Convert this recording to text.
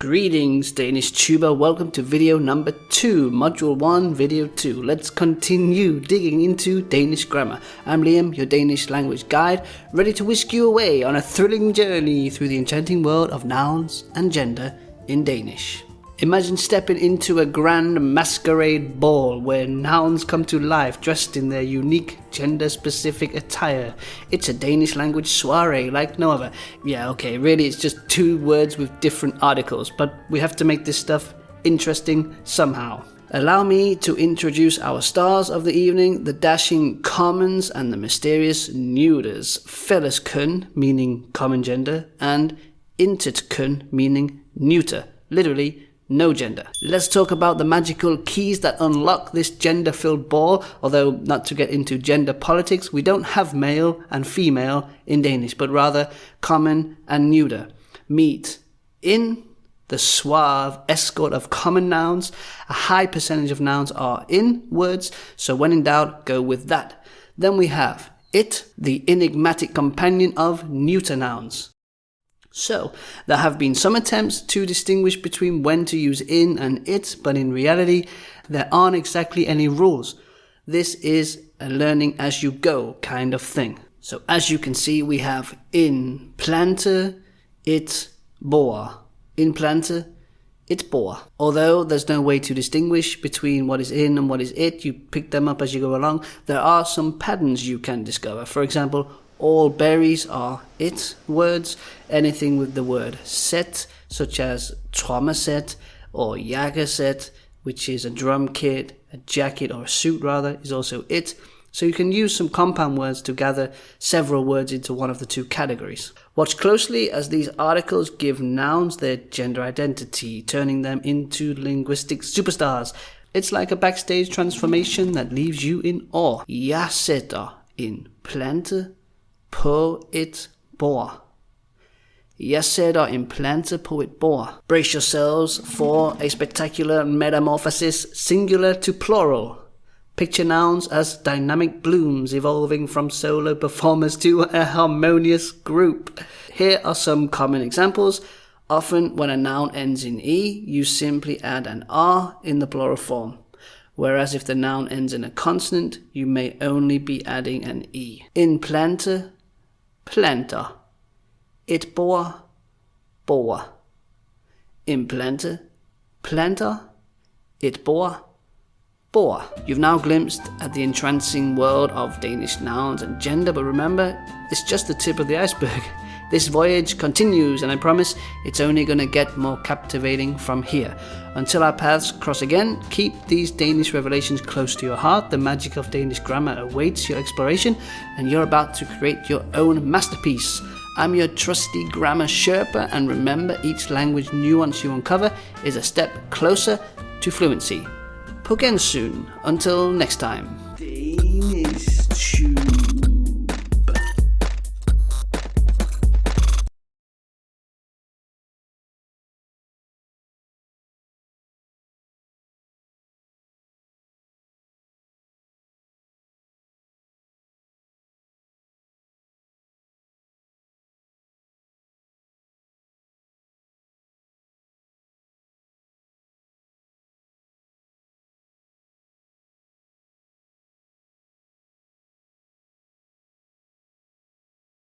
Greetings Danish tuber, welcome to video number 2, module 1, video 2. Let's continue digging into Danish grammar. I'm Liam, your Danish language guide, ready to whisk you away on a thrilling journey through the enchanting world of nouns and gender in Danish. Imagine stepping into a grand masquerade ball where nouns come to life dressed in their unique gender-specific attire. It's a Danish language soiree like no other. Yeah, okay, really it's just two words with different articles, but we have to make this stuff interesting somehow. Allow me to introduce our stars of the evening, the dashing commons and the mysterious neuters. Fælleskøn, meaning common gender, and intetkøn, meaning neuter, literally no gender. Let's talk about the magical keys that unlock this gender-filled ball. Although, not to get into gender politics, we don't have male and female in Danish, but rather common and neuter. Meet in the suave escort of common nouns. A high percentage of nouns are in words, so when in doubt, go with that. Then we have it, the enigmatic companion of neuter nouns. So, there have been some attempts to distinguish between when to use in and it, but in reality, there aren't exactly any rules. This is a learning as you go kind of thing. So, as you can see, we have in plante, it, bor. In plante, it, bor. Although there's no way to distinguish between what is in and what is it, you pick them up as you go along, there are some patterns you can discover. For example, all berries are it words. Anything with the word set, such as trommersæt or jakkesæt, which is a drum kit, a jacket or a suit rather, is also it. So you can use some compound words to gather several words into one of the two categories. Watch closely as these articles give nouns their gender identity, turning them into linguistic superstars. It's like a backstage transformation that leaves you in awe. Jeg sætter en plante på et bord. Jeg sætter en plante på et bord. Brace yourselves for a spectacular metamorphosis, singular to plural. Picture nouns as dynamic blooms evolving from solo performers to a harmonious group. Here are some common examples. Often when a noun ends in e, you simply add an r in the plural form. Whereas if the noun ends in a consonant, you may only be adding an e. In plante, planter. Et bor, bor. In plante, planter. Et bor, bor. You've now glimpsed at the entrancing world of Danish nouns and gender, but remember, it's just the tip of the iceberg. This voyage continues, and I promise it's only going to get more captivating from here. Until our paths cross again, keep these Danish revelations close to your heart. The magic of Danish grammar awaits your exploration, and you're about to create your own masterpiece. I'm your trusty grammar Sherpa, and remember, each language nuance you uncover is a step closer to fluency. På gensyn. Until next time.